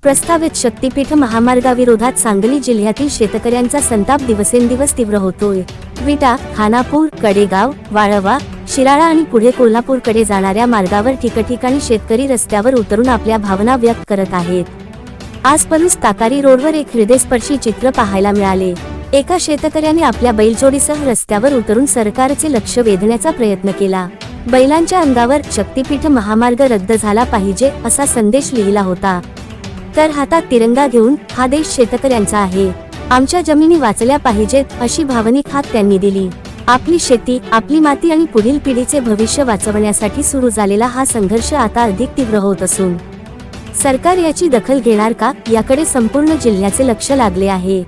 प्रस्तावित शक्तीपीठ महामार्गाविरोधात सांगली जिल्ह्यातील शेतकऱ्यांचा संताप दिवसेंदिवस तीव्र होतोय। विटा, खानापूर, कडेगाव, वाळवा, शिराळा आणि पुढे कोल्हापूरकडे जाणाऱ्या मार्गावर ठिकठिकाणी शेतकरी रस्त्यावर उतरून आपल्या भावना व्यक्त करत आहेत। आज पलूस ताकारी रोडवर एक हृदयस्पर्शी चित्र पाहायला मिळाले। एका शेतकऱ्याने आपल्या बैलजोडीसह रस्त्यावर उतरून सरकारचे लक्ष वेधण्याचा प्रयत्न केला। बैलांच्या अंगावर शक्तीपीठ महामार्ग रद्द झाला पाहिजे असा संदेश लिहिला होता। तर हातात तिरंगा घेऊन हा देश शेतकऱ्यांचा आहे, आमच्या जमिनी वाचल्या पाहिजेत अशी भावनिक हाक त्यांनी दिली। आपली शेती, आपली माती आणि पुढील पिढीचे भविष्य वाचवण्यासाठी सुरू झालेला हा संघर्ष आता अधिक तीव्र होत असून सरकार याची दखल घेणार का याकडे संपूर्ण जिल्ह्याचे लक्ष लागले आहे।